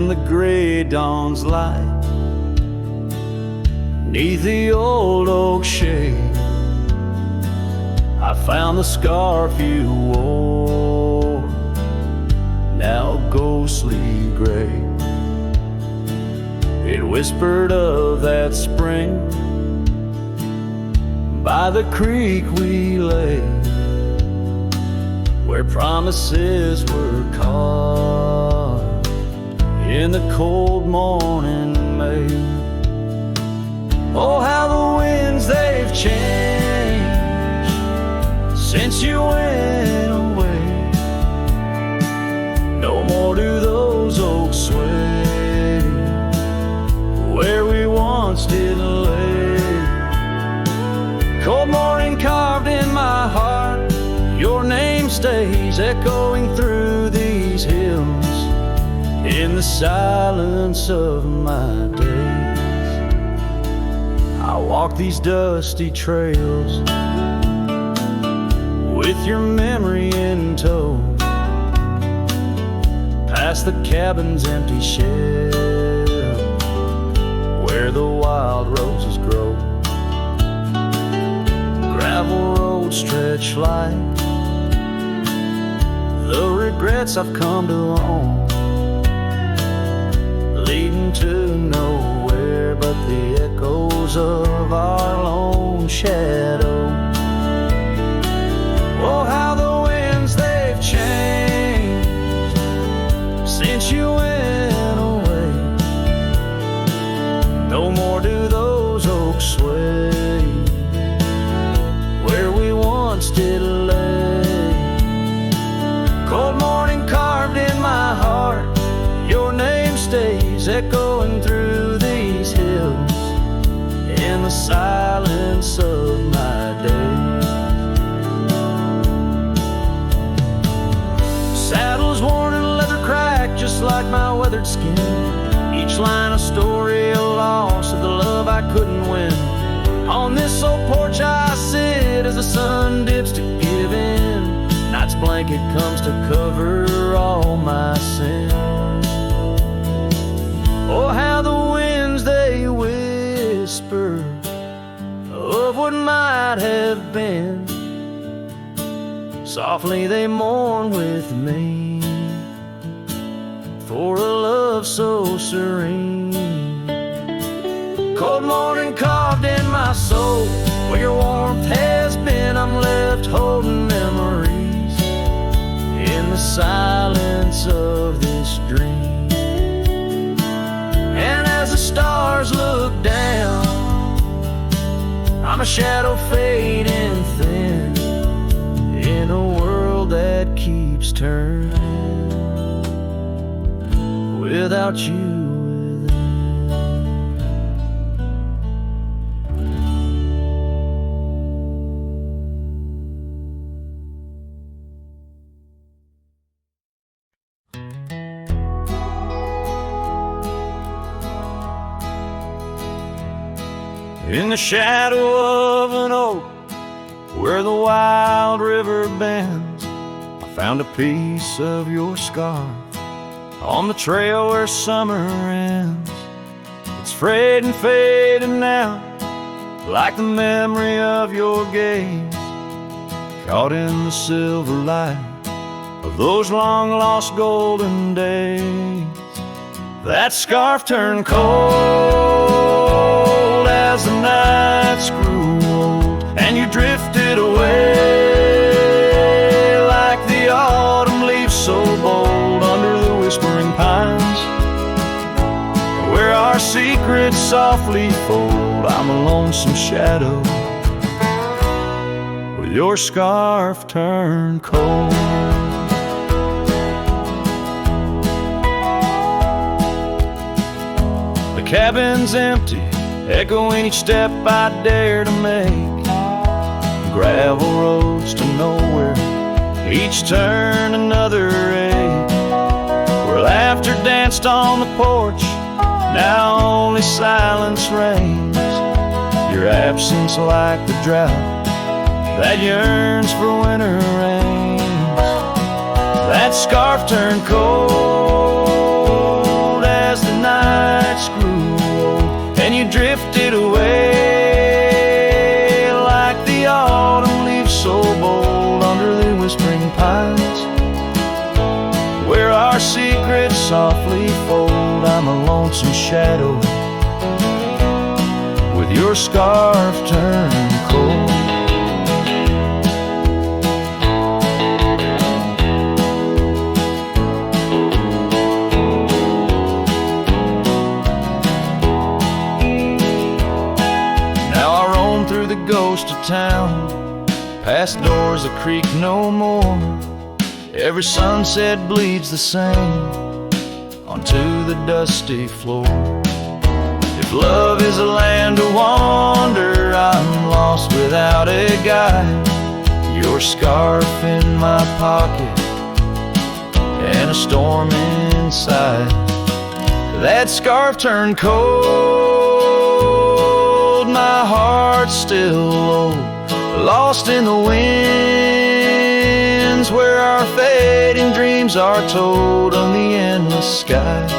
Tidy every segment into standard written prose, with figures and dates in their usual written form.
in the gray dawn's light, 'neath the old oak shade, I found the scarf you wore, now ghostly gray. It whispered of that spring by the creek we lay, where promises were carved in the cold morning May. Oh, how the winds they've changed since you went away. No more do those oaks sway where we once did lay. Cold morning carved in my heart, your name stays echoing through these hills in the silence of my days. I walk these dusty trails with your memory in tow, past the cabin's empty shell where the wild roses grow. Gravel roads stretch like the regrets I've come to own, leading to nowhere but the echoes of our lone shadow. Oh, how the winds they've changed since you went away. No more do those oaks sway where we once did lay. Cold morning carved in my heart, your name stays echoing through these hills in the silence of my days. Saddles worn and leather cracked just like my weathered skin, each line a story, a loss of the love I couldn't win. On this old porch I sit as the sun dips to give in, night's blanket comes to cover all my sins. Oh, how the winds they whisper of what might have been, softly they mourn with me for a love so serene. Cold morning carved in my soul, where your warmth has been, I'm left holding memories in the silence of this dream. And as the stars look down, I'm a shadow fading thin in a world that keeps turning without you. In the shadow of an oak where the wild river bends, I found a piece of your scarf on the trail where summer ends. It's frayed and faded now, like the memory of your gaze, caught in the silver light of those long lost golden days. That scarf turned cold as the nights grew old, and you drifted away like the autumn leaves so bold under the whispering pines, where our secrets softly fold. I'm a lonesome shadow with your scarf turned cold. The cabin's empty, echoing each step I dare to make. Gravel roads to nowhere, each turn another ache. Where laughter danced on the porch, now only silence reigns. Your absence like the drought that yearns for winter rains. That scarf turned cold secrets softly fold. I'm a lonesome shadow with your scarf turned cold. Now I roam through the ghost of town, past doors that creak no more. Every sunset bleeds the same onto the dusty floor. If love is a land to wander, I'm lost without a guide. Your scarf in my pocket and a storm inside. That scarf turned cold, my heart's still low, lost in the winds where our fading dreams are told on the endless skies.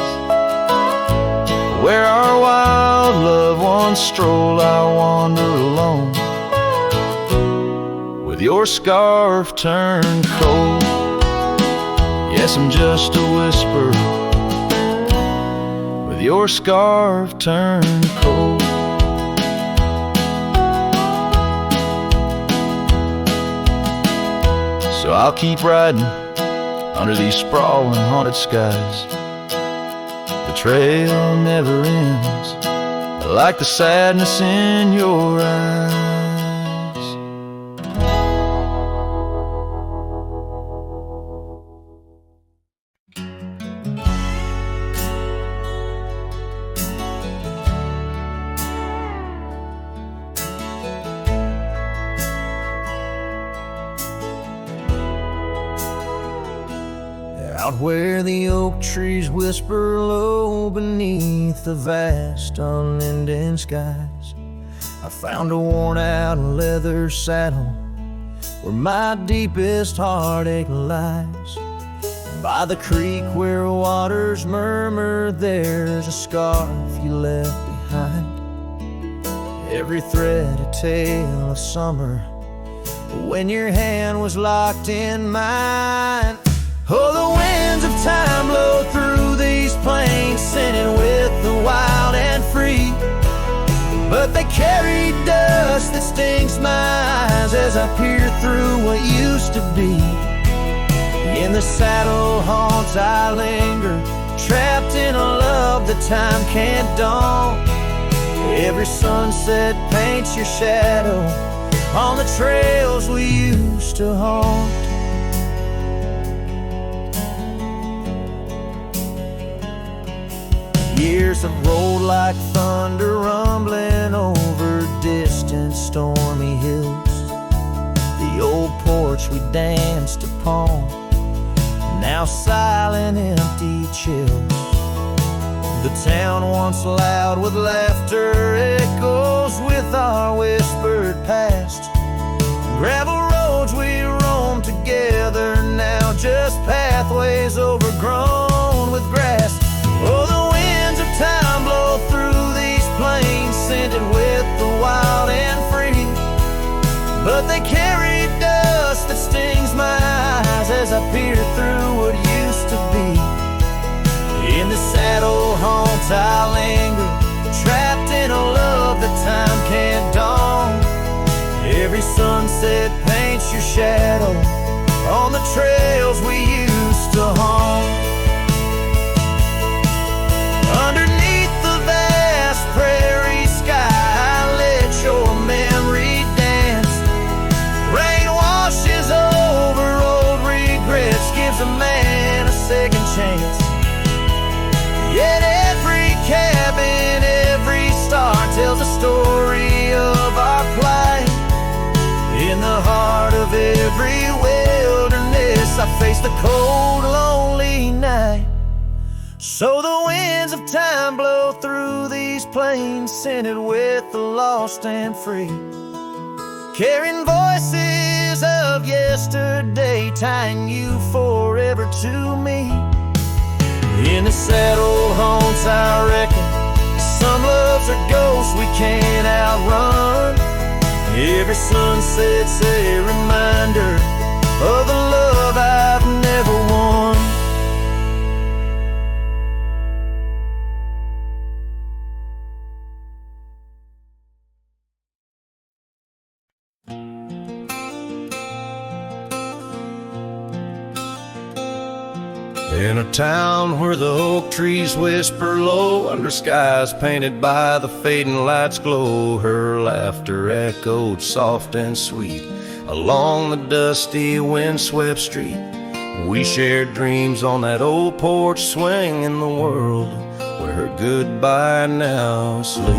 Where our wild loved ones stroll, I wander alone with your scarf turned cold. Yes, I'm just a whisper with your scarf turned cold. So I'll keep riding under these sprawling haunted skies. The trail never ends, like the sadness in your eyes. Out where the oak trees whisper low beneath the vast unending skies, I found a worn-out leather saddle where my deepest heartache lies. By the creek where waters murmur, there's a scarf you left behind. Every thread a tale of summer when your hand was locked in mine. Oh, the winds of time blow through these plains, scented with the wild and free. But they carry dust that stings my eyes as I peer through what used to be. In the saddle haunts I linger, trapped in a love that time can't daunt. Every sunset paints your shadow on the trails we used to haunt. Years have rolled like thunder rumbling over distant stormy hills. The old porch we danced upon, now silent, empty chills. The town once loud with laughter echoes with our whispered past. Gravel roads we roam together, now just pathways overgrown with grass. Oh, the winds of time blow through these plains, scented with the wild and free. But they carry dust that stings my eyes as I peer through what used to be. In the saddle haunts I linger, trapped in a love that time can't daunt. Every sunset paints your shadow on the trails we used to haunt. Underneath the vast prairie sky, I let your memory dance. Rain washes over old regrets, gives a man a second chance. Yet every cabin, every star tells a story of our plight. In the heart of every wilderness, I face the cold, lonely night. So the winds of time blow through these plains, scented with the lost and free, carrying voices of yesterday, tying you forever to me. In the saddle haunts I reckon, some loves are ghosts we can't outrun. Every sunset's a reminder of the love I've never won. In a town where the oak trees whisper low, under skies painted by the fading light's glow, her laughter echoed soft and sweet along the dusty windswept street. We shared dreams on that old porch swing in the world where her goodbye now sleeps.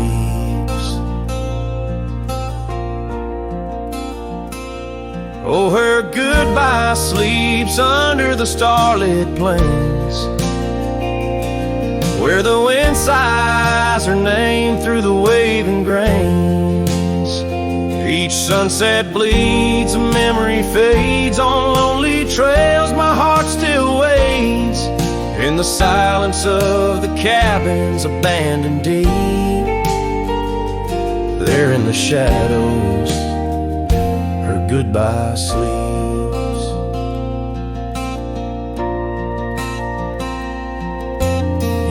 Oh, her goodbye sleeps under the starlit plains, where the wind sighs her name through the waving grains. Each sunset bleeds, a memory fades. On lonely trails my heart still waits, in the silence of the cabins abandoned deep. There in the shadows her goodbye sleeps.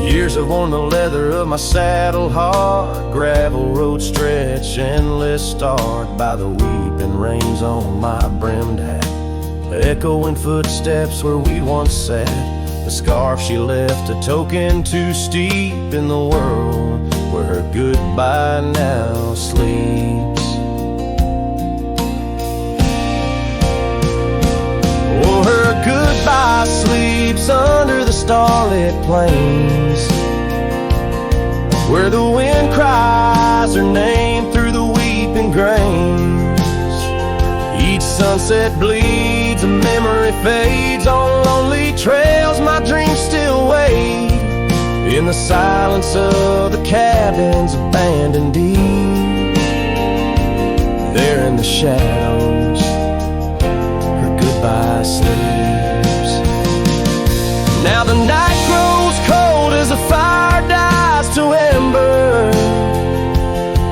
Years have worn the leather of my saddle hard, gravel road stretch endless, starred by the weeping rains on my brimmed hat, echoing footsteps where we once sat. The scarf she left a token too steep in the world where her goodbye now sleeps. Oh, her goodbye sleeps under the starlit plains, where the wind cries her name through the weeping grains. Each sunset bleeds, a memory fades. On lonely trails my dreams still wait, in the silence of the cabins abandoned deep. There in the shadows her goodbye sleeps. Now the night grows cold as the fire dies to ember.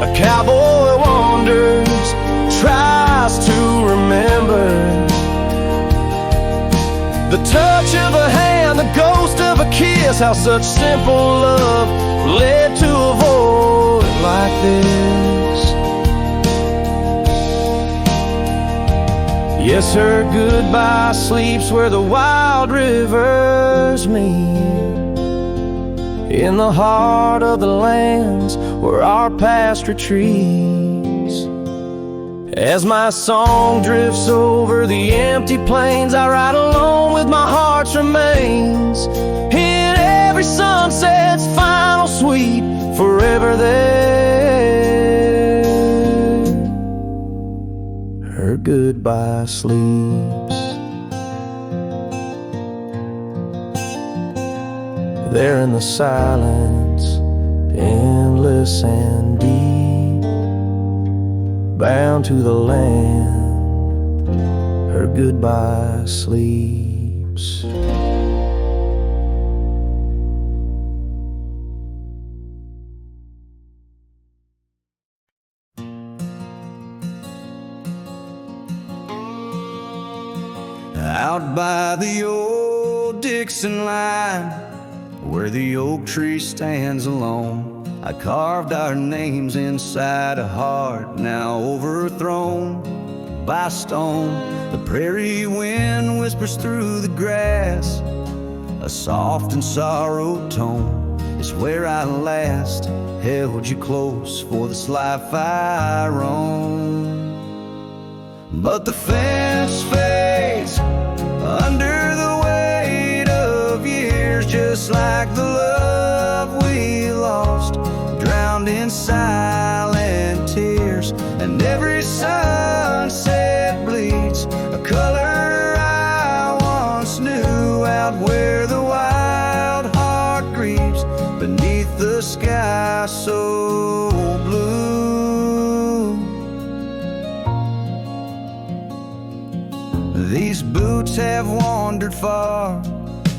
A cowboy wanders, tries to remember the touch of a hand, the ghost of a kiss, how such simple love led to a void like this. Yes, her goodbye sleeps where the wild rivers meet, in the heart of the lands where our past retreats. As my song drifts over the empty plains, I ride alone with my heart's remains, in every sunset's final sweet, forever there. Her goodbye sleeps. There in the silence, endless and deep, bound to the land, her goodbye sleeps. Out by the old Dixon line, where the oak tree stands alone, I carved our names inside a heart now overthrown by stone. The prairie wind whispers through the grass, a soft and sorrowed tone. It's where I last held you close for this life I roam. But the fence fades under the weight of years, just like the love we lost, drowned in silent tears. And every sunset bleeds a color I once knew, out where the wild heart grieves beneath the sky so blue. These boots have wandered far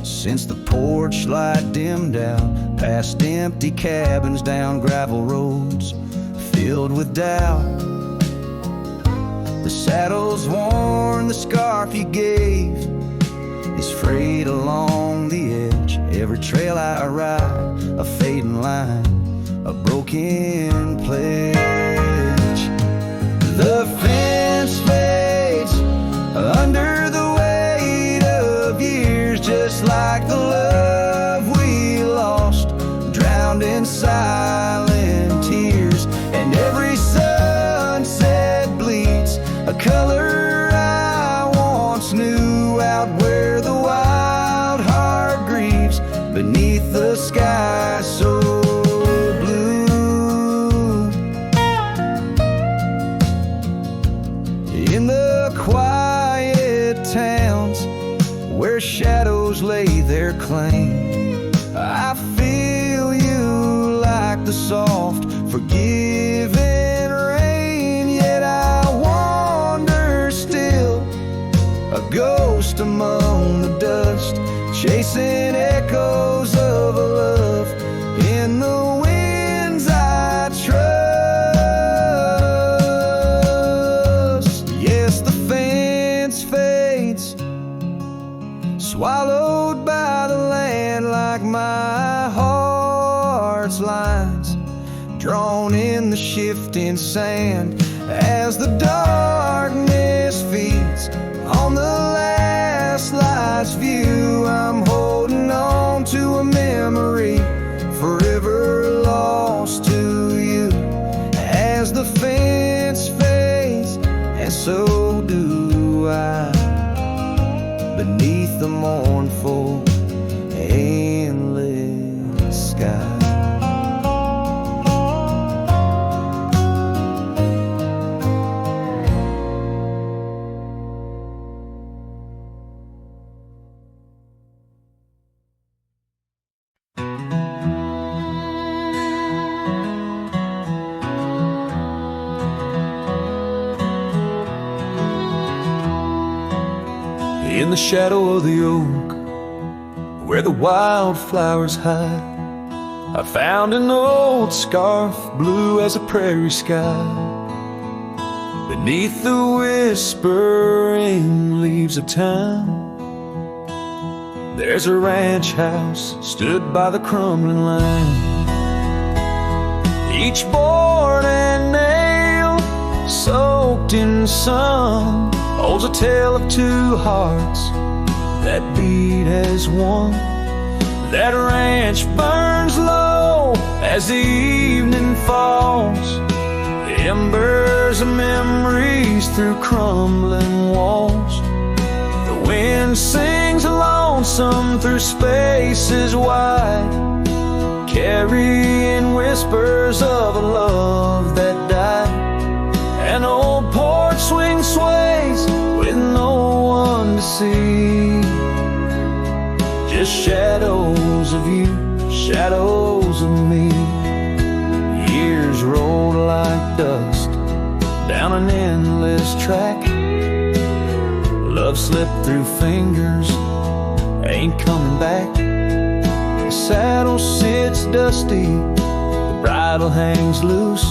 since the porch light dimmed out, past empty cabins, down gravel roads filled with doubt. The saddle's worn, the scarf you gave is frayed along the edge. Every trail I ride, a fading line, a broken pledge. The fence fades under the weight of years, just like the where shadows lay their claim. I feel you like the soft, forgiving rain, yet I wander still, a ghost among the dust, chasing echoes of a love in the winds I trust. Yes, the fence fades, swallowed by the land, like my heart's lines drawn in the shifting sand. As the darkness feeds on the last light's view, I'm holding on to a memory forever lost to you. As the fence fades, and so do I, beneath the mournful, endless sky. In the shadow of the oak, where the wildflowers hide, I found an old scarf, blue as a prairie sky. Beneath the whispering leaves of time, there's a ranch house stood by the crumbling line. Each board and nail soaked in sun holds a tale of two hearts that beat as one. That ranch burns low as the evening falls, the embers of memories through crumbling walls. The wind sings lonesome through spaces wide, carrying whispers of a love that died. An old porch swing sways with no one to see, just shadows of you, shadows of me. Years rolled like dust down an endless track. Love slipped through fingers, ain't coming back. The saddle sits dusty, the bridle hangs loose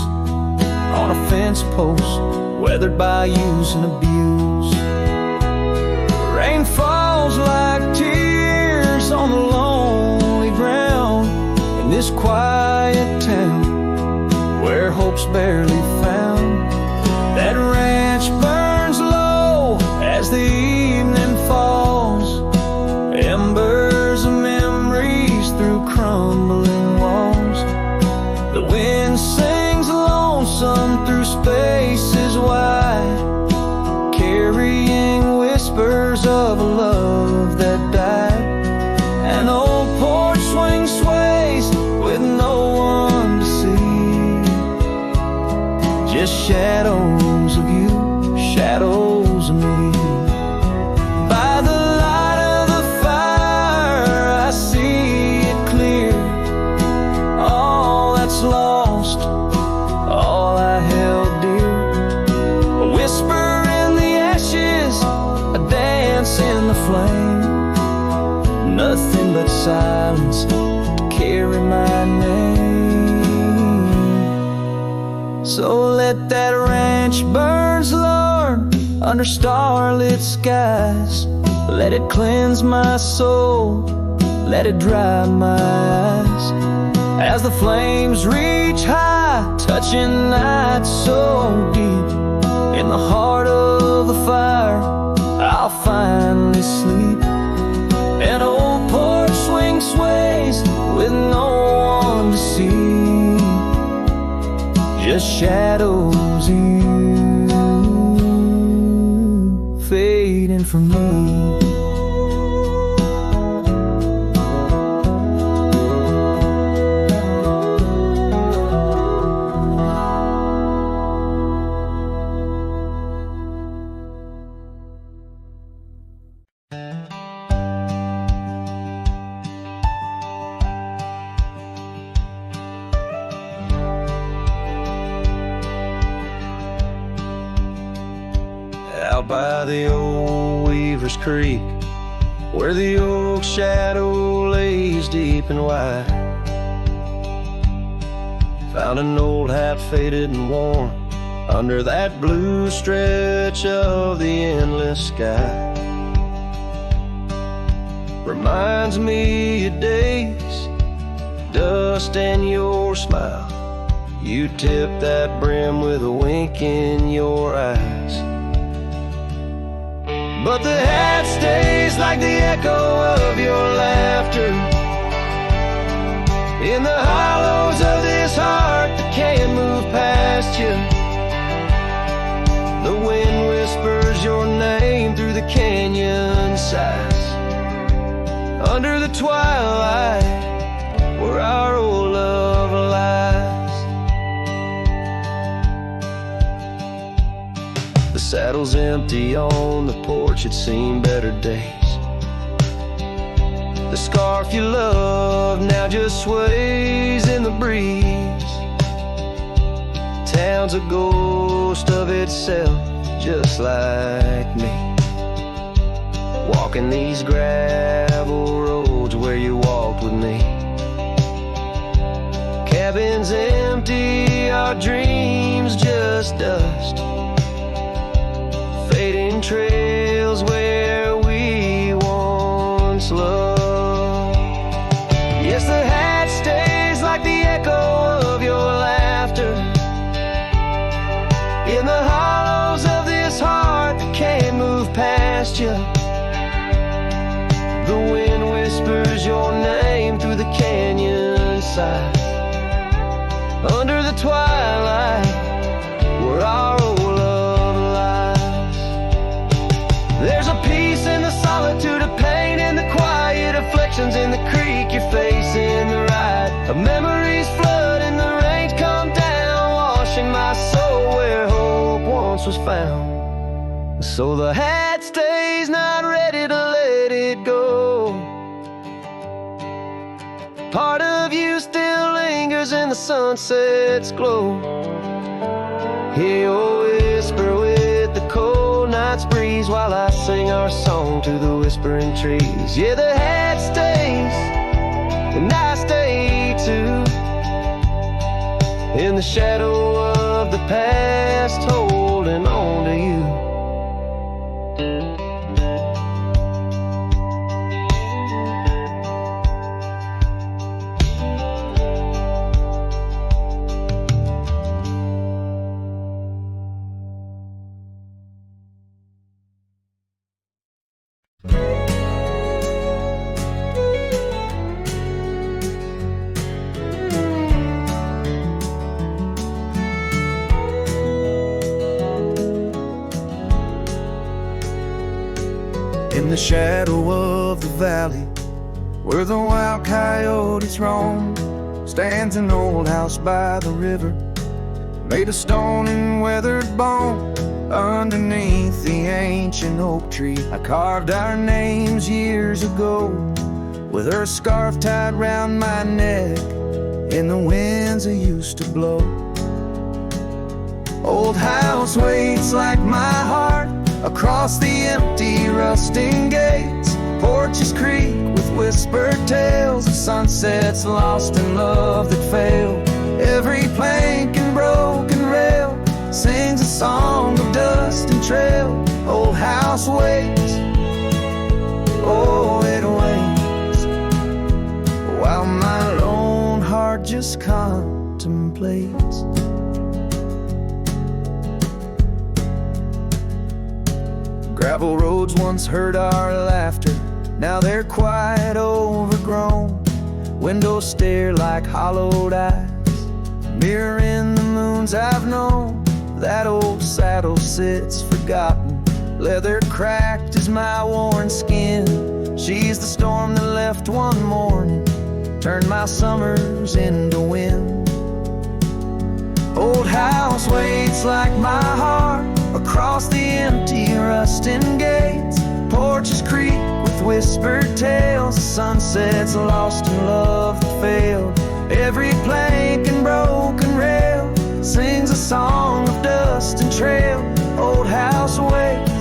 on a fence post, weathered by use and abuse. Rain falls like tears on the lonely ground in this quiet town where hope's barely found. That ranch burns low as the evening falls, embers of memories through crumbling walls. The wind sings lonesome through spaces wide, carrying whispers of a love that died. An old porch swing sways with no one to see, just shadows of you, shadows of me. By the light of the fire I see it clear, all that's lost, all I held dear. A whisper in the ashes, a dance in the flame, nothing but silence to carry my name. So let that ranch burn, Lord, under starlit skies. Let it cleanse my soul, let it dry my eyes. As the flames reach high, touching night so deep, in the heart of the fire I'll finally sleep. An old porch swing sways with no one to see, just shadows of you fading from me. out by the old Weaver's Creek, where the oak shadow lays deep and wide. Found an old hat faded and worn under that blue stretch of the endless sky. Reminds me of days, dust and your smile. You tipped that brim with a wink in your eyes. But the hat stays like the echo of your laughter in the hollows of this heart that can't move past you. The wind whispers your name through the canyon sighs, under the twilight where our old love lies. The saddle's empty on the porch, it's seen better days. The scarf you love now just sways in the breeze. Town's a ghost of itself, just like me, walking these gravel roads where you walked with me. Cabins empty, our dreams just dust, fading trails where we once loved. Yes, the hat stays like the echo of your laughter in the hollows of this heart that can't move past you. The wind whispers your name through the canyon side, under the twilight where our old love lies. There's a peace in the solitude of pain, in the quiet afflictions, in the creek you're facing the ride of memories flood and the rains come down, washing my soul where hope once was found. So the hat stays, not ready to let it go. Part of you still lingers in the sunset's glow. Hear your whisper with the cold night's breeze, while I sing our song to the whispering trees. Yeah, the hat stays, and I stay too, in the shadow of the past, holding on to you. In the shadow of the valley, where the wild coyotes roam, stands an old house by the river, made of stone and weathered bone. Underneath the ancient oak tree, I carved our names years ago, with her scarf tied round my neck in the winds that used to blow. Old house waits like my heart across the empty rusting gates. Porches creak with whispered tales of sunsets lost in love that failed. Every plank and broken rail sings a song of dust and trail. Old house waits, oh it waits, while my lone heart just contemplates. Gravel roads once heard our laughter, now they're quite overgrown. Windows stare like hollowed eyes, mirroring the moons I've known. That old saddle sits forgotten, leather cracked as my worn skin. She's the storm that left one morning, turned my summers into wind. Old house waits like my heart across the empty rusting gates. Porches creak with whispered tales of sunsets lost in love that failed. Every plank and broken rail sings a song of dust and trail. Old house waits,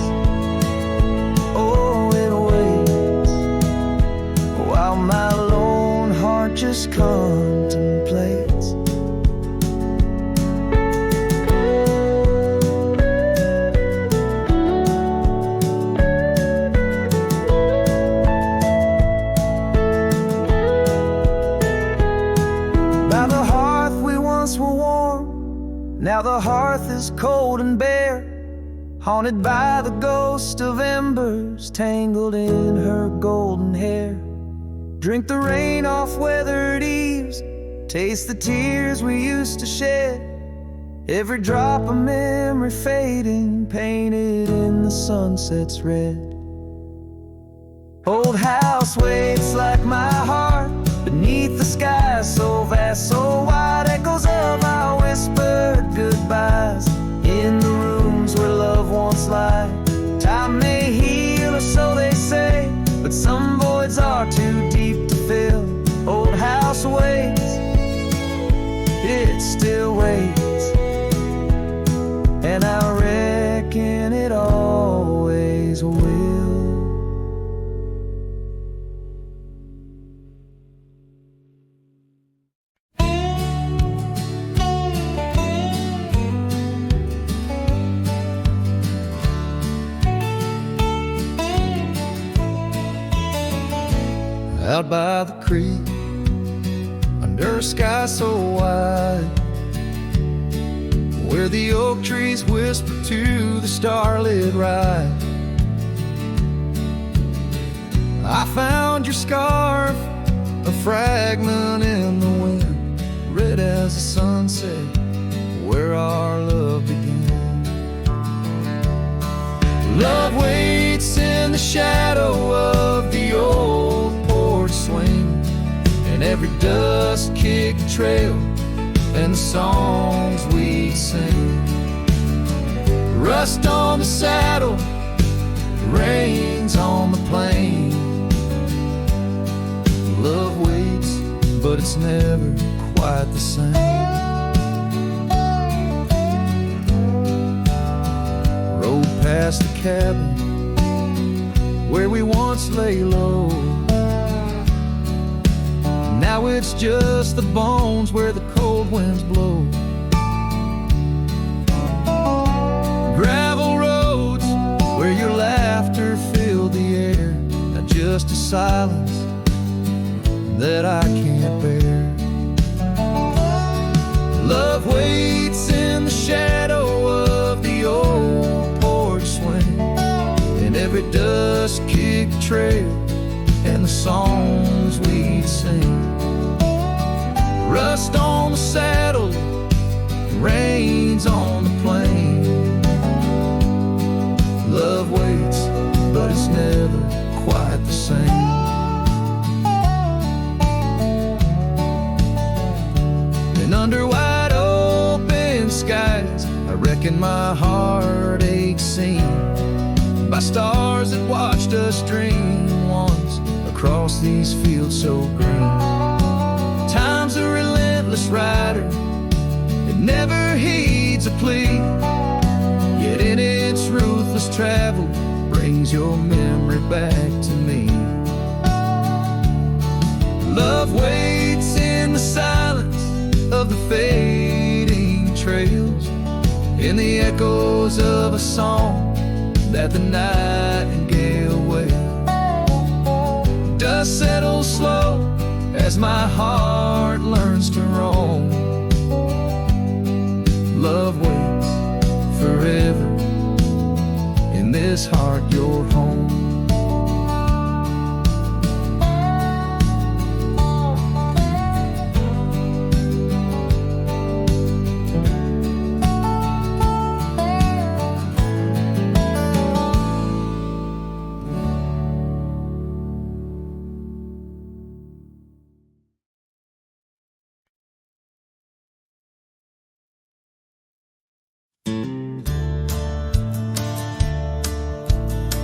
haunted by the ghost of embers tangled in her golden hair. Drink the rain off weathered eaves, taste the tears we used to shed. Every drop of memory fading, painted in the sunset's red. Old house waits like my heart beneath the sky so vast, so wide. Echoes of our whispered goodbyes in the rooms where love once lied. Time may heal, or so they say, but some voids are too deep to fill. Old house waits, it still waits, and I reckon it always will. Out by the creek, under a sky so wide, where the oak trees whisper to the starlit ride, I found your scarf, a fragment in the wind, red as the sunset, where our love began. Love waits in the shadow of the old porch swing, and every dust-kicked trail and the songs we'd sing. Rust on the saddle, rains on the plain. Love waits, but it's never quite the same. Rode past the cabin where we once lay low. Now it's just the bones where the cold winds blow. Gravel roads where your laughter filled the air. Not just a silence that I can't bear. Love waits in the shadow of the old porch swing, and every dust-kicked trail and the songs we'd sing. Rust on the saddle, rains on the plain. Love waits, but it's never quite the same. And under wide open skies, I reckon my heartache seen by stars that watched us dream once across these fields so green. Time's a relentless rider, it never heeds a plea, yet in its ruthless travel brings your memory back to me. Love waits in the silence of the fading trails, in the echoes of a song that the nightingale wails. Dust settles slow as my heart learns to roam. Love waits forever, in this heart you're home.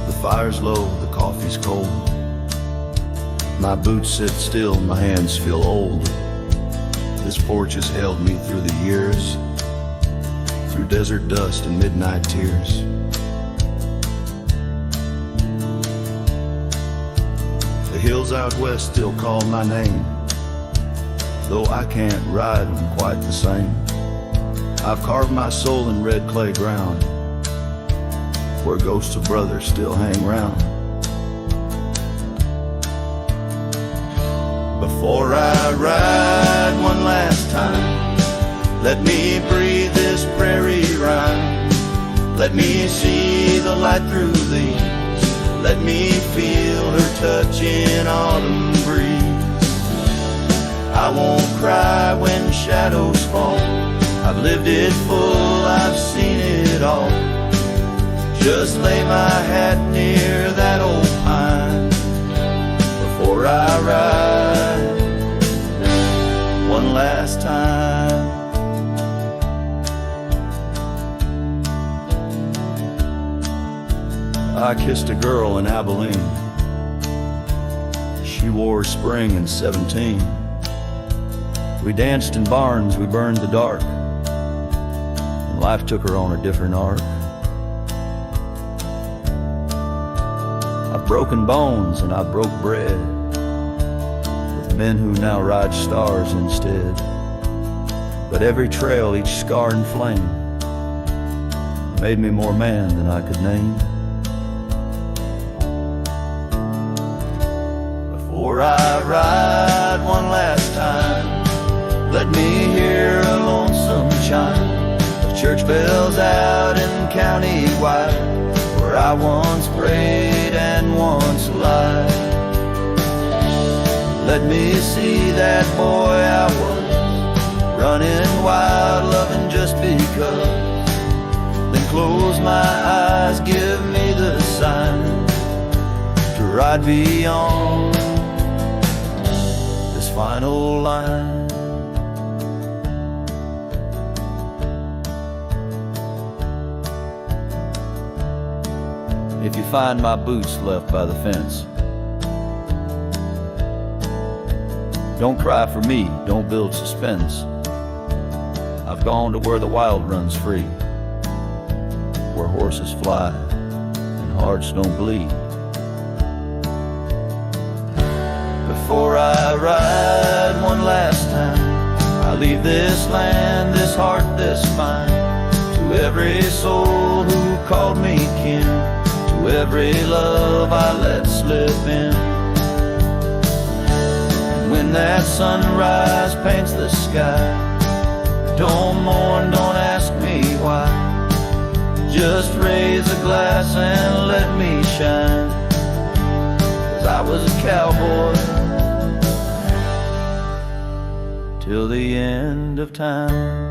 The fire's low, the coffee's cold. My boots sit still, my hands feel old. This porch has held me through the years, through desert dust and midnight tears. The hills out west still call my name, though I can't ride them quite the same. I've carved my soul in red clay ground, where ghosts of brothers still hang round. Before I ride one last time, let me breathe this prairie rhyme. Let me see the light through these. Let me feel her touch in autumn breeze. I won't cry when shadows fall. I've lived it full, I've seen it all. Just lay my hat near that old pine before I ride one last time. I kissed a girl in Abilene. She wore spring in 17. We danced in barns, we burned the dark, and life took her on a different arc. I've broken bones and I broke bread with men who now ride stars instead. But every trail, each scar and flame made me more man than I could name. Before I ride one last time, let me hear a lonesome chime of church bells out in county wide, where I once prayed and once lied. Let me see that boy I was, running wild, loving just because. Then close my eyes, give me the sign to ride beyond this final line. If you find my boots left by the fence, don't cry for me, don't build suspense. I've gone to where the wild runs free, where horses fly and hearts don't bleed. Before I ride one last time, I leave this land, this heart, this mind, to every soul who called me kin, to every love I let slip in. When that sunrise paints the sky, don't mourn, don't ask me why. Just raise a glass and let me shine, 'cause I was a cowboy till the end of time.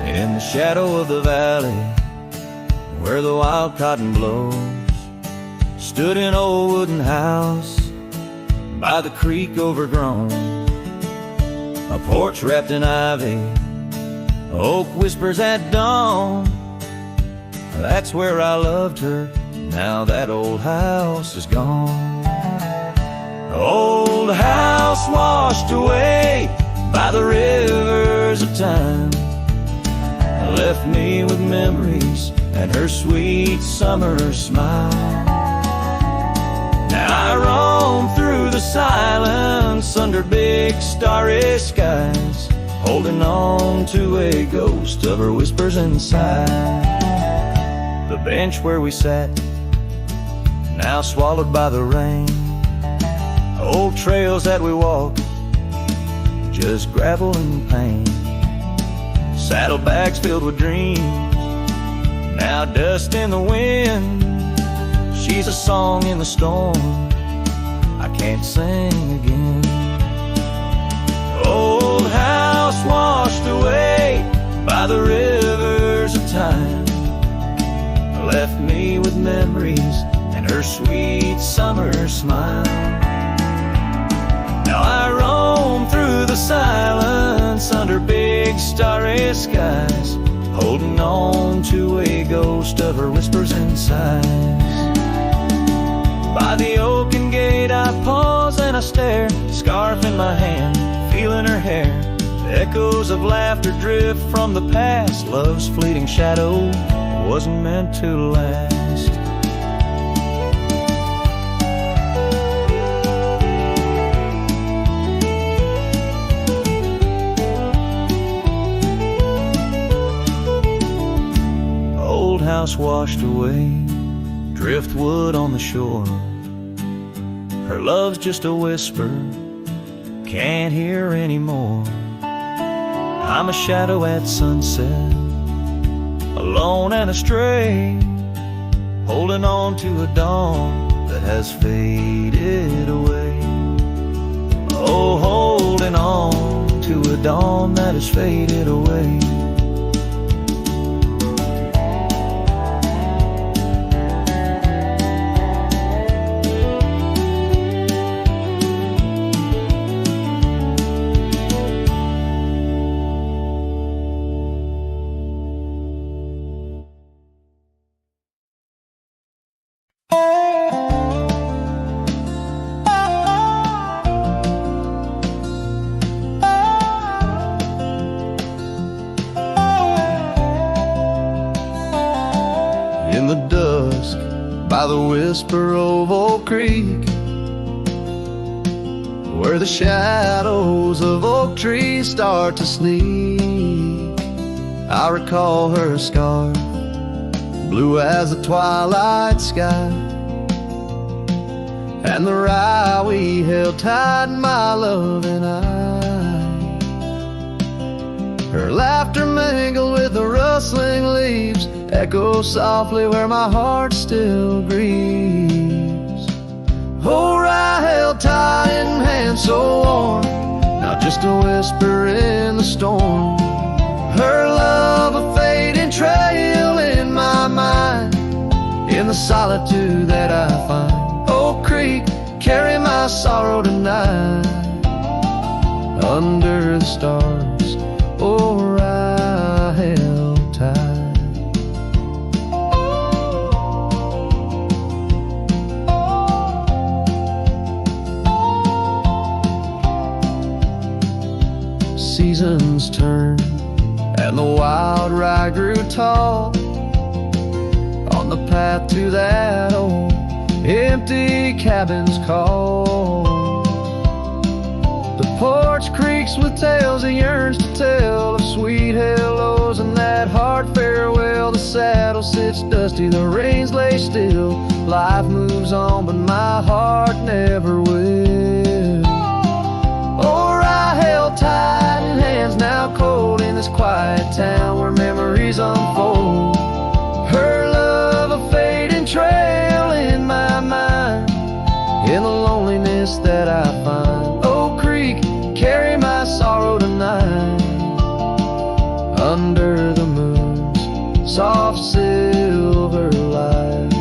In the shadow of the valley, where the wild cotton blows, stood an old wooden house by the creek overgrown. A porch wrapped in ivy, oak whispers at dawn. That's where I loved her, now that old house is gone. Old house washed away by the rivers of time, left me with memories and her sweet summer smile. Now I roam through the silence under big starry skies, holding on to a ghost of her whispers inside. The bench where we sat, now swallowed by the rain. Old trails that we walked, just gravel and pain. Saddlebags filled with dreams, now dust in the wind. She's a song in the storm, I can't sing again. Old house washed away by the rivers of time, left me with memories and her sweet summer smile. Now I roam through the silence under big starry skies, holding on to a ghost of her whispers and sighs. By the oaken gate I pause and I stare, scarf in my hand, feeling her hair. Echoes of laughter drift from the past. Love's fleeting shadow wasn't meant to last. Old house washed away, driftwood on the shore. Her love's just a whisper, can't hear anymore. I'm a shadow at sunset, alone and astray, holding on to a dawn that has faded away. Oh, holding on to a dawn that has faded away. In the dusk, by the whisper of Oak Creek, where the shadows of oak trees start to sneak, I recall her scarf, blue as the twilight sky, and the rye we held tight, my love and I. Her laughter mingled with the rustling leaves, echo softly where my heart still grieves. Oh, rye held tight in hands so warm, not just a whisper in the storm. Her love a fading trail in my mind, in the solitude that I find. Oak Creek, carry my sorrow tonight, under the stars. Oh, I held tight. Seasons turned and the wild rye grew tall on the path to that old empty cabin's call. The porch creaks with tales it yearns to tell, of sweet hellos and that hard farewell. The saddle sits dusty, the reins lay still. Life moves on, but my heart never will. Oh, I held tight in hands now cold, in this quiet town where memories unfold. Her love a fading trail in my mind, in the loneliness that I find. Oak Creek, carry my sorrow tonight, under the moon's soft silver light.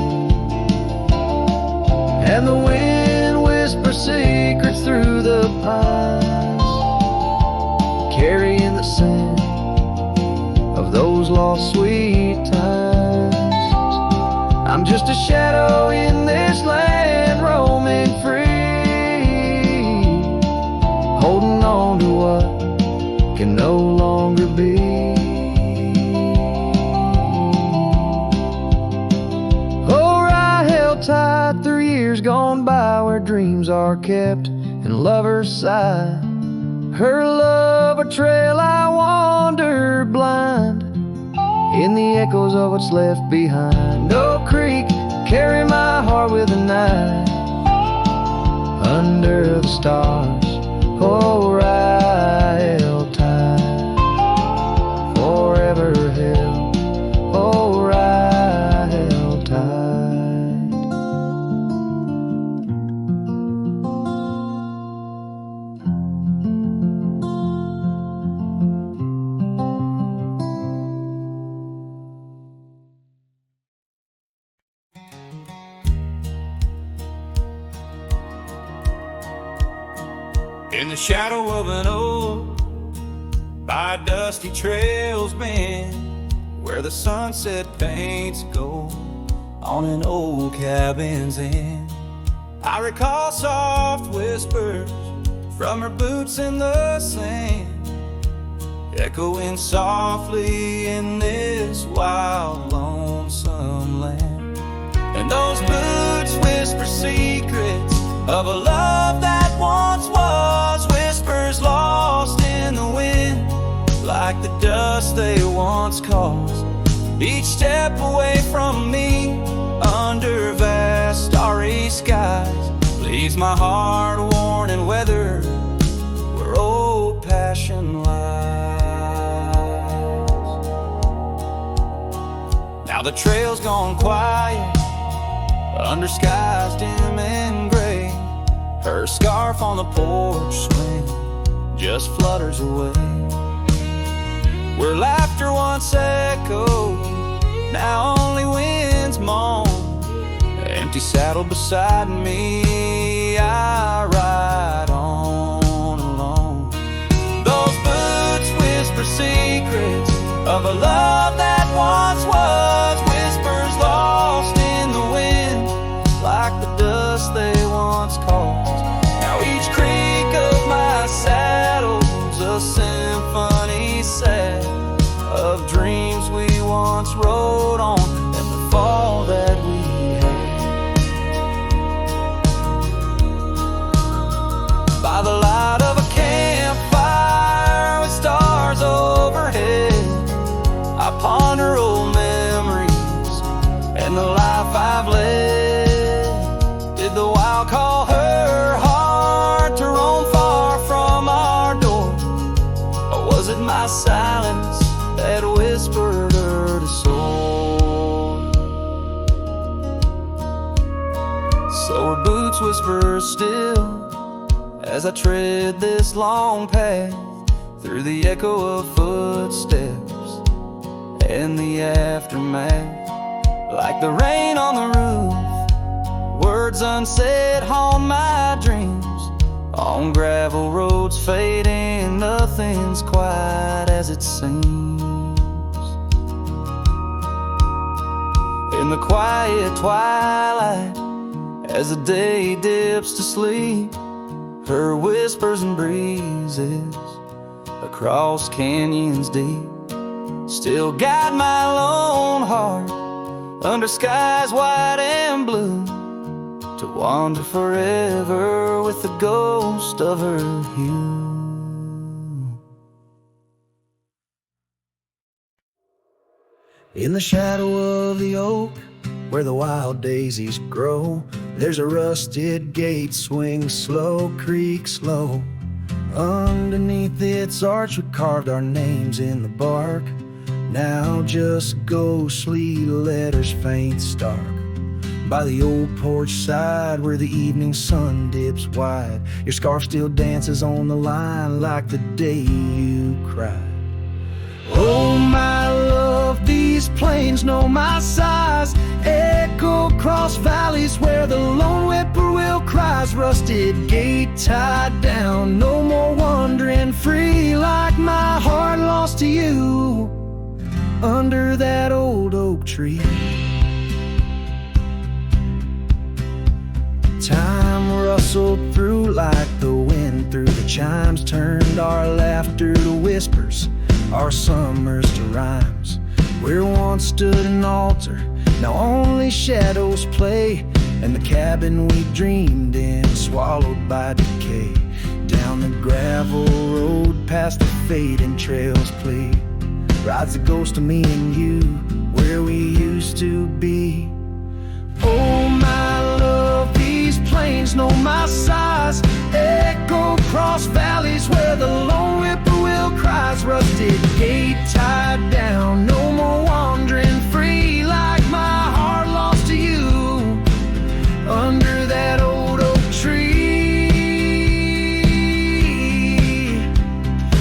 And the wind whispers secrets through the pines, carrying the scent of those lost sweet times. I'm just a shadow in this land, roaming free, holding on to what can no longer be. Oh, I held tight through years gone by, where dreams are kept and lovers sigh. Her love a trail I wandered blind, in the echoes of what's left behind. Oak Creek, carry my heart with the night, under the stars. Oh, I held tight, forever held. Oh, I held tight. In the shadow of an oak, by dusty trails bend, where the sunset paints gold on an old cabin's end, I recall soft whispers from her boots in the sand, echoing softly in this wild, lonesome land. And those boots whisper secrets of a love that once was, whispers lost in the wind, like the dust they once caused. Each step away from me, under vast starry skies, leaves my heart worn and weathered where old passion lies. Now the trail's gone quiet, under skies dim and gray. Her scarf on the porch swing just flutters away. Where laughter once echoed, now only winds moan. Empty saddle beside me, I ride on alone. Those boots whisper secrets of a love that once was, whispers lost in the wind, like the dust they once caused. Now each creak of my saddle's a symphony set of dreams we once rode on, and the fall that we had. By the light of a campfire with stars overhead, I ponder old memories and the life I've led. Did the wild call her heart to roam far from our door, or was it my silence that whispered her to soar? So her boots whisper still as I tread this long path through the echo of footsteps and the aftermath. Like the rain on the roof, words unsaid haunt my dreams. On gravel roads fading, nothing's quite as it seems. In the quiet twilight, as the day dips to sleep, her whispers and breezes across canyons deep still guide my lone heart under skies white and blue, to wander forever with the ghost of her hue. In the shadow of the oak, where the wild daisies grow, there's a rusted gate, swings slow, creaks low. Underneath its arch we carved our names in the bark, now just ghostly letters faint stark. By the old porch side where the evening sun dips wide, your scarf still dances on the line like the day you cried. Oh my love, these plains know my size, echo across valleys where the lone whippoorwill cries. Rusted gate tied down, no more wandering free, like my heart lost to you under that old oak tree. Time rustled through like the wind through the chimes, turned our laughter to whispers, our summers to rhymes. Where once stood an altar, now only shadows play, and the cabin we dreamed in swallowed by decay. Down the gravel road past the fading trails plead, rides the ghost of me and you, where we used to be. Oh my love, these plains know my size, echo across valleys where the lone whippoorwill cries. Rusted gate tied down, no more wandering free, like my heart lost to you under that old oak tree.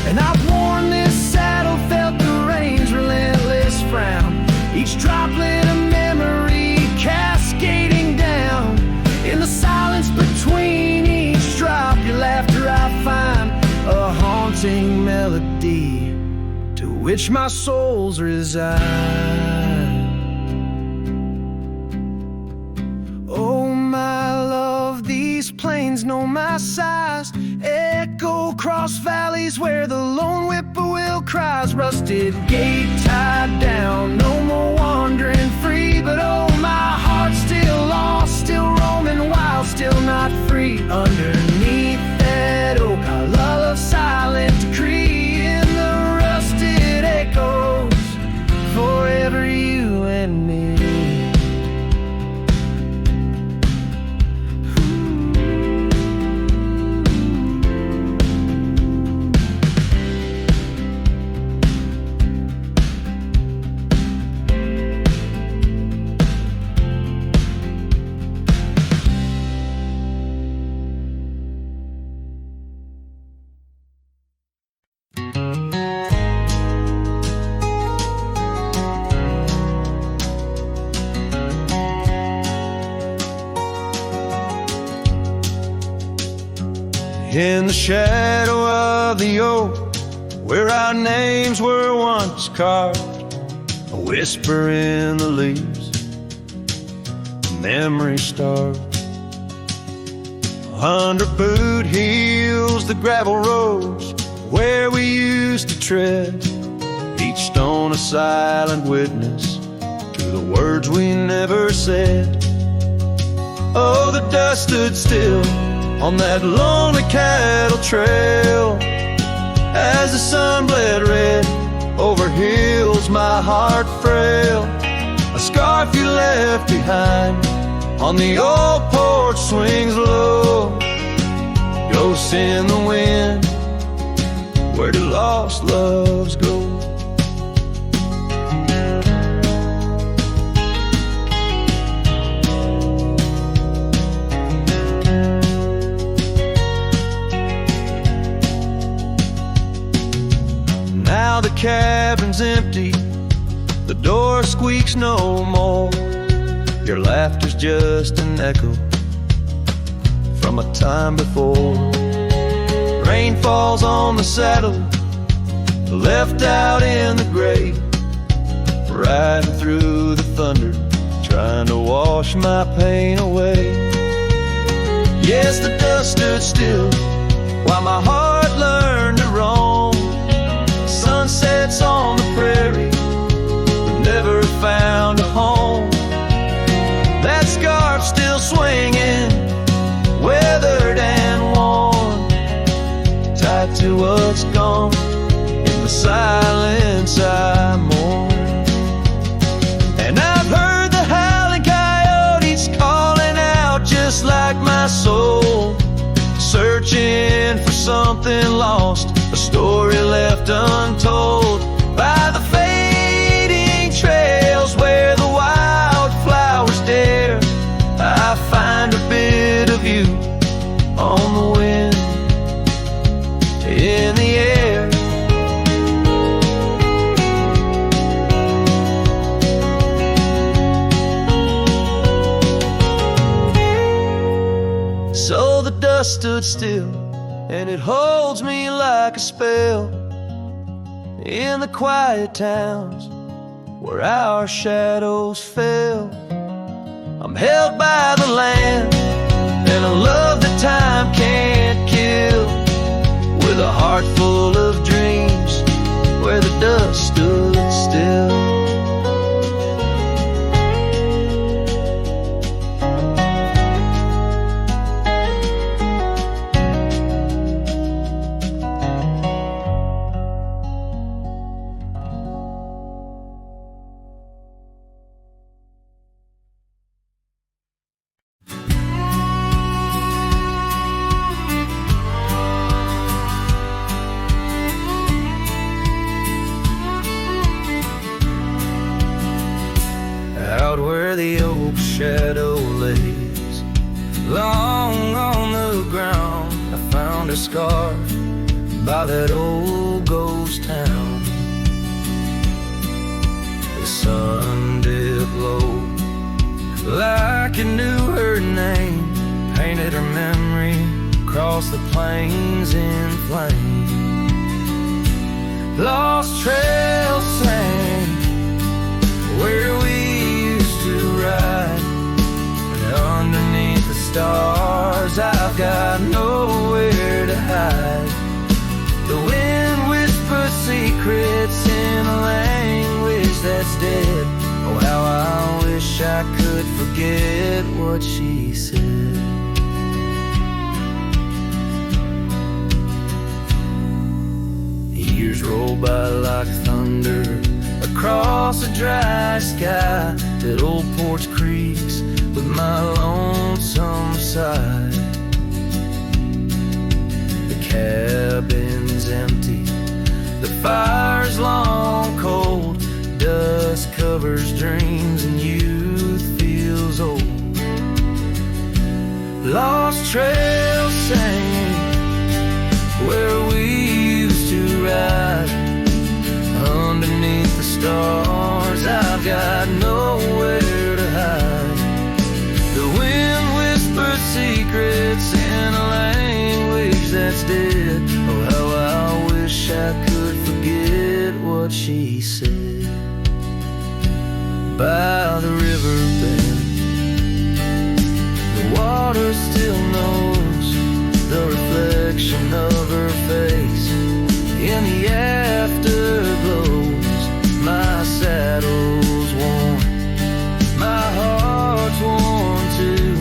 And I've worn this saddle, felt the rain's relentless frown, each droplet of memory cascading down. In the silence between each drop, your laughter I find a haunting melody to which my soul's resigned. Oh my love, these these plains know my size. Echo across valleys where the lone whippoorwill cries. Rusted gate tied down, no more wandering free. But oh, my heart's still lost, still roaming wild, still not free. Underneath that oak, our love of silent decree. In the rusted echoes, forever you and me. In the shadow of the oak, where our names were once carved, a whisper in the leaves, a memory starved. Under boot heels, the gravel roads where we used to tread, each stone a silent witness to the words we never said. Oh, the dust stood still on that lonely cattle trail as the sun bled red over hills, my heart frail. A scarf you left behind on the old porch swings low. Ghosts in the wind, where do lost loves go? Now the cabin's empty, the door squeaks no more. Your laughter's just an echo from a time before. Rain falls on the saddle, left out in the gray, riding through the thunder, trying to wash my pain away. Yes, the dust stood still while my heart learned to roam. Sunsets on the prairie, but never found a home. That scarf still swinging, weathered and worn, tied to what's gone. In the silence I mourn. And I've heard the howling coyotes calling out just like my soul, searching for something lost, a story left untold by the fading trails where the wildflowers dare. I find a bit of you on the wind, in the air. So the dust stood still, and it holds me like a spell. In the quiet towns where our shadows fell, I'm held by the land and a love that time can't kill, with a heart full of dreams where the dust stood still. Out where the oak shadow lays long on the ground, I found a scar by that old ghost town. The sun dipped low like it knew her name, painted her memory across the plains in flame. Lost trails sang where we used to ride, and underneath the stars I secrets in a language that's dead. Oh, how I wish I could forget what she said. Years roll by like thunder across a dry sky. That old porch creaks with my lonesome side. The cabin's empty, the fire's long cold. Dust covers dreams and youth feels old. Lost trails sing where we used to ride. Underneath the stars, I've got nowhere to hide. The wind whispers secrets in a language that's dead. Oh, how I wish I could forget what she said. By the river bend, the water still knows the reflection of her face in the afterglows. My saddle's worn, my heart's worn too.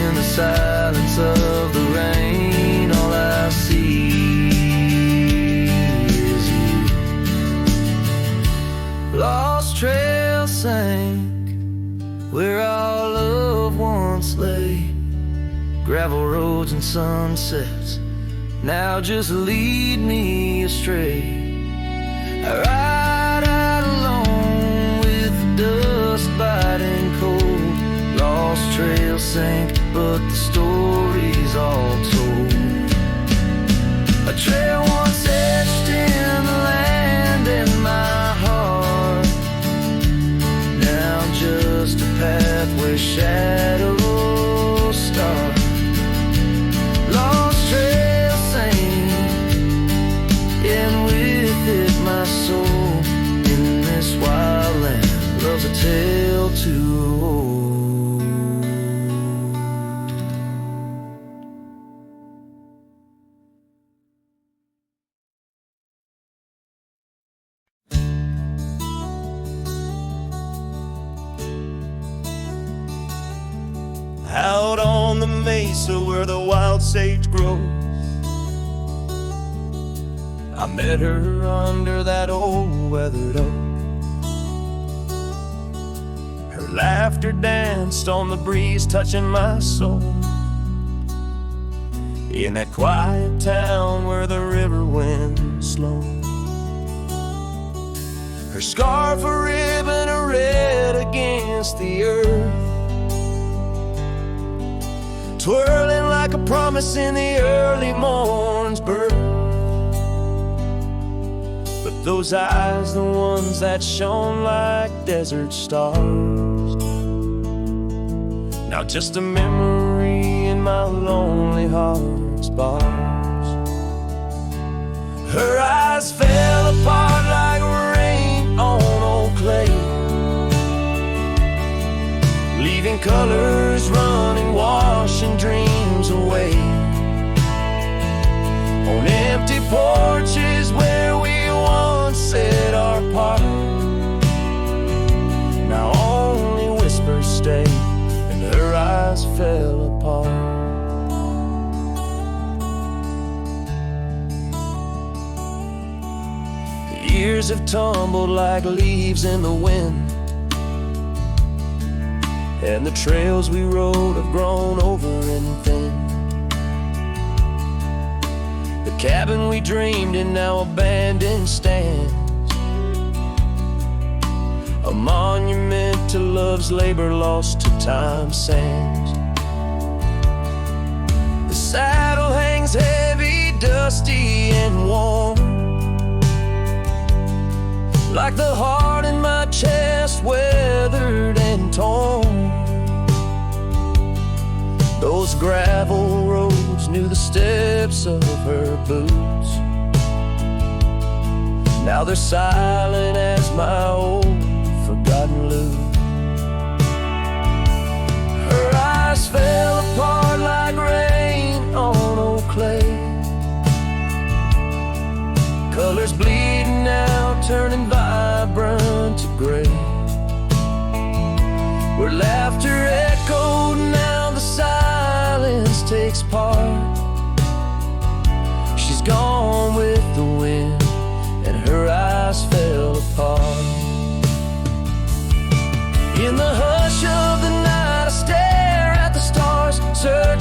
In the silence of the rain, all I see is you. Lost trail sank where our love once lay. Gravel roads and sunsets now just lead me astray. I ride out alone with the dust biting cold. Lost trails sank, but the story's all told. A trail once etched in the land and my heart, now just a path where shadows start. Lost trail sank, and with it my soul in this wild land loves a tale too old. Out on the mesa where the wild sage grows, I met her under that old weathered oak. Her laughter danced on the breeze, touching my soul. In that quiet town where the river winds slow, her scarf a ribbon of red against the earth, twirling like a promise in the early morn's birth. But those eyes, the ones that shone like desert stars, now just a memory in my lonely heart's bars. Her eyes fell apart like rain on old clay, leaving colors running, washing dreams away. On empty porches where we once said our part, now only whispers stay, and her eyes fell apart. The years have tumbled like leaves in the wind, and the trails we rode have grown over and thin. The cabin we dreamed in now abandoned stands, a monument to love's labor lost to time's sands. The saddle hangs heavy, dusty and warm, like the heart in my chest, weathered and torn. Those gravel roads knew the steps of her boots, now they're silent as my old forgotten lute. Her eyes fell apart like rain on old clay, colors bleeding out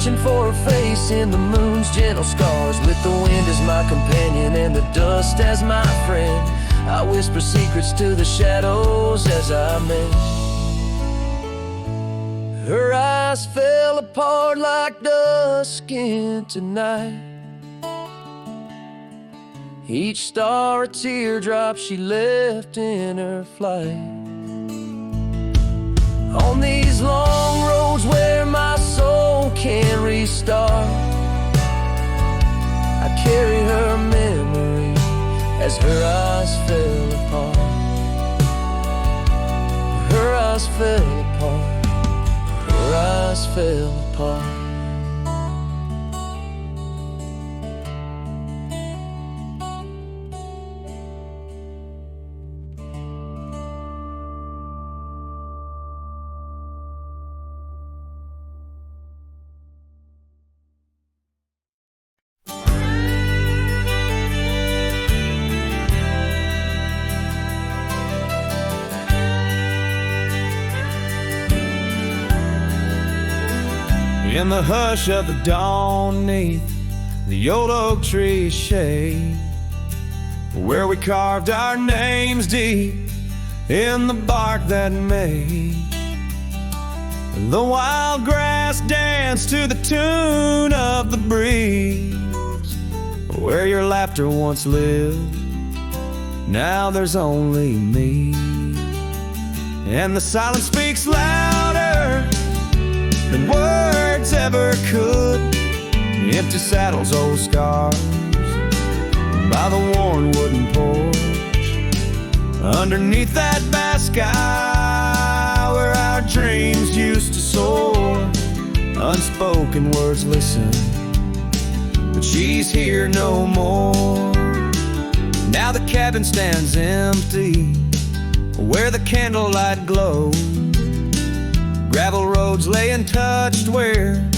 searching for a face in the moon's gentle scars. With the wind as my companion and the dust as my friend, I whisper secrets to the shadows as I mend. Her eyes fell apart like dusk into night, each star a teardrop she left in her flight. On these long roads where my soul can't restart, I carry her memory as her eyes fell apart. Her eyes fell apart. Her eyes fell apart. In the hush of the dawn, neath the old oak tree's shade, where we carved our names deep in the bark that made the wild grass dance to the tune of the breeze. Where your laughter once lived, now there's only me, and the silence speaks louder than words ever could. Empty saddles, old scars by the worn wooden porch, underneath that vast sky where our dreams used to soar. Unspoken words listen, but she's here no more. Now the cabin stands empty where the candlelight glows. Gravel roads lay untouched where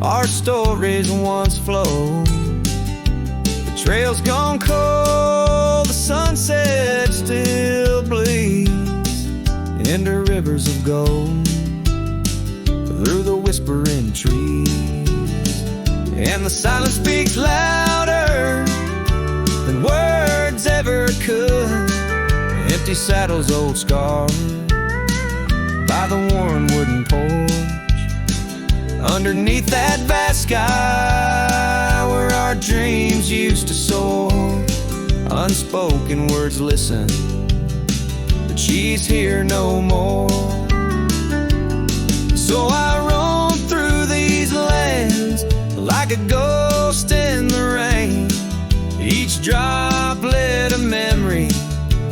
our stories once flowed. The trail's gone cold, the sunset still bleeds into rivers of gold through the whispering trees. And the silence speaks louder than words ever could. Empty saddles, old scars by the worn wooden porch, underneath that vast sky where our dreams used to soar. Unspoken words listen, but she's here no more. So I roam through these lands like a ghost in the rain, each droplet a memory,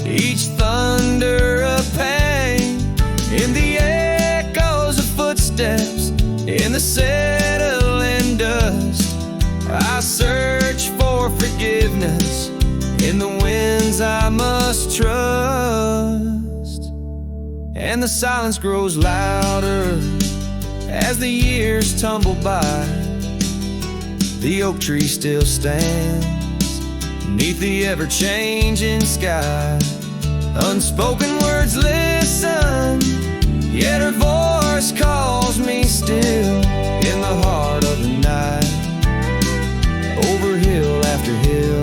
each thunder a pain. In the echoes of footsteps, in the settling dust, I search for forgiveness in the winds I must trust. And the silence grows louder as the years tumble by. The oak tree still stands beneath the ever-changing sky. Unspoken words listen, yet her voice calls me still in the heart of the night. Over hill after hill,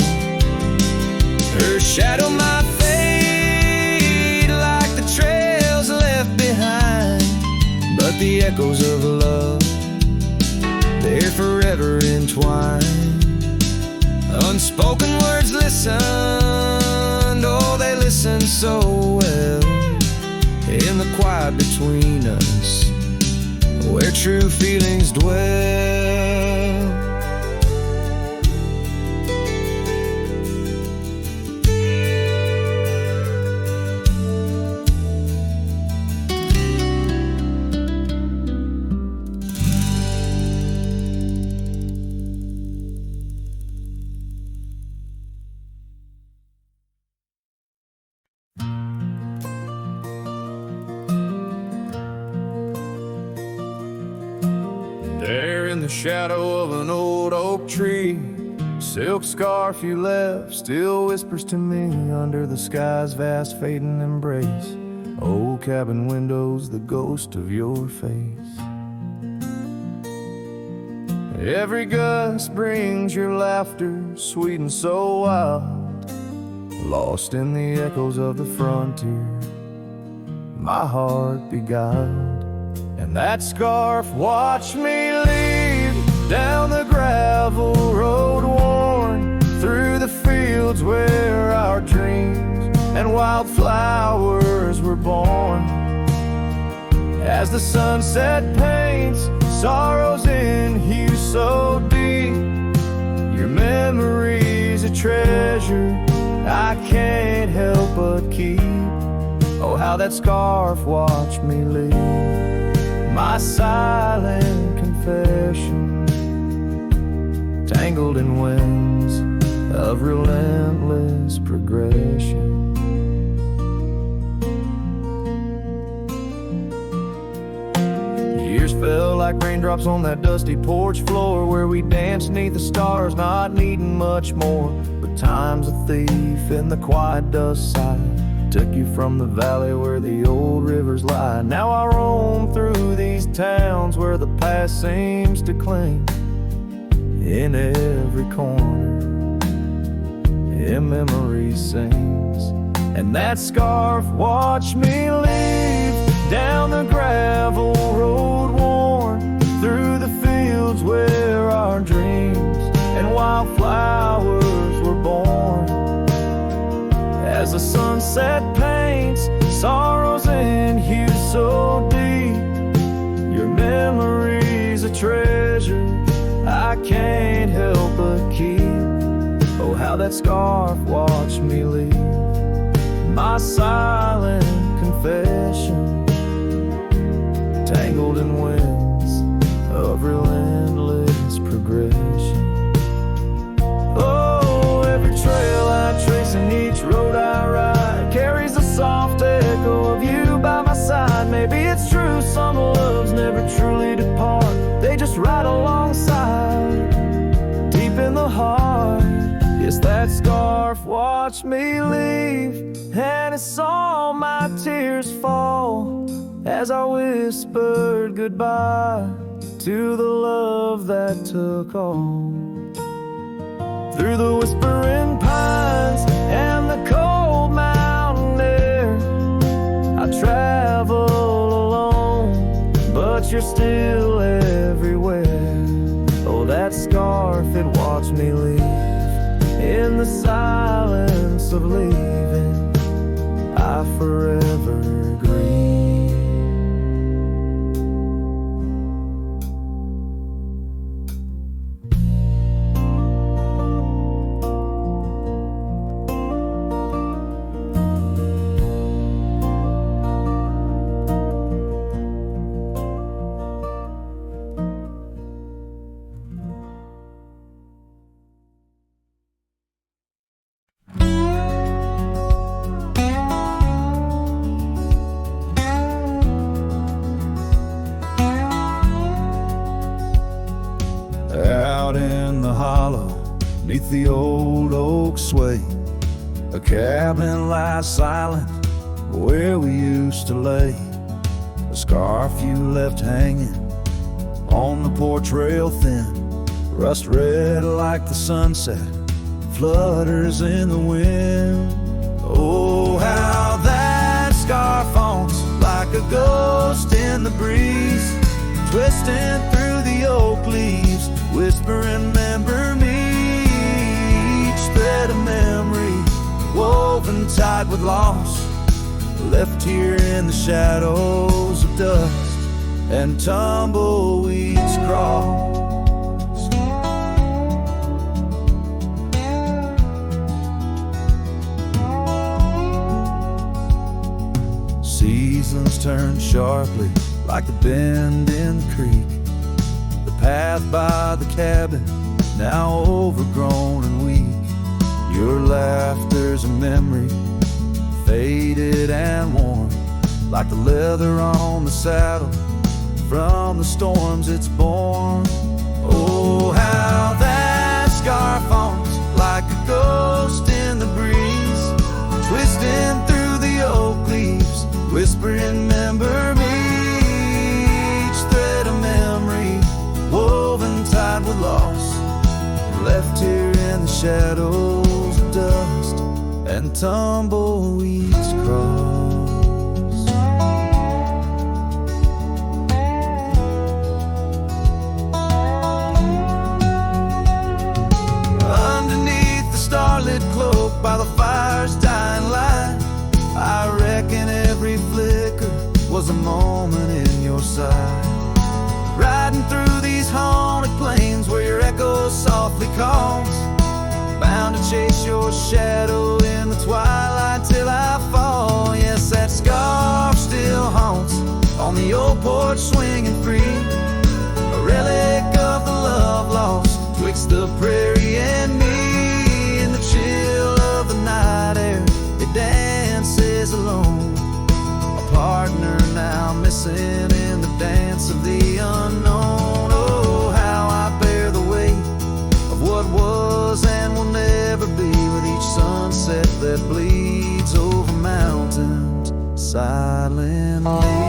her shadow might fade like the trails left behind, but the echoes of love, they're forever entwined. Unspoken words listen, oh, they listen so well in the quiet between us, where true feelings dwell. There in the shadow of an old oak tree, silk scarf you left still whispers to me under the sky's vast fading embrace. Old cabin windows, the ghost of your face. Every gust brings your laughter, sweet and so wild, lost in the echoes of the frontier, my heart beguiled. And that scarf watched me leave down the gravel road worn, through the fields where our dreams and wildflowers were born. As the sunset paints sorrows in hue so deep, your memory's a treasure I can't help but keep. Oh, how that scarf watched me leave, my silent confession, tangled in winds of relentless progression. Years fell like raindrops on that dusty porch floor, where we danced neath the stars, not needing much more. But time's a thief in the quiet dust side, took you from the valley where the old rivers lie. Now I roam through these towns where the past seems to cling. In every corner, in memory sings. And that scarf watched me leave down the gravel road worn, through the fields where our dreams and wildflowers were born. As the sunset paints sorrows in hue so deep, your memory's a treasure I can't help but keep. Oh, how that scarf watched me leave, my silent confession, tangled in winds of relentless progression. Oh, every trail I trace and each road I ride carries a soft echo of you by my side. Maybe it's true, some loves never truly depart, they just ride alongside, deep in the heart. Yes, that scarf watched me leave, and it saw my tears fall as I whispered goodbye to the love that took all. Through the whispering pines and the cold mountain air, I travel alone, but you're still everywhere. Oh, that scarf, it watched me leave in the silence of leaving, I forever grieve. Out in the hollow, neath the old oak sway, a cabin lies silent where we used to lay. A scarf you left hanging on the porch rail thin, rust red like the sunset, flutters in the wind. Oh, how that scarf haunts like a ghost in the breeze, twisting through the oak leaves, whispering, remember me. Each thread of memory woven tight with loss, left here in the shadows of dust and tumbleweeds cross. Seasons turn sharply like the bend in the creek, the path by the cabin now overgrown and weak. Your laughter's a memory, faded and worn, like the leather on the saddle from the storms it's borne. Oh, how that scarf haunts like a ghost in the breeze, twisting through the oak leaves, whispering, remember me. Each thread of memory woven tight with shadows of dust and tumbleweeds cross. Underneath the starlit cloak by the fire's dying light, I reckon every flicker was a moment in your sight. Riding through these haunted plains where your echo softly calls, bound to chase your shadow in the twilight till I fall. Yes, that scarf still haunts on the old porch swinging free, a relic of the love lost twixt the prairie and me. In the chill of the night air, it dances alone, a partner now missing in the dance of the unknown. Oh, how I bear the weight of what was and will never be, with each sunset that bleeds over mountains silently.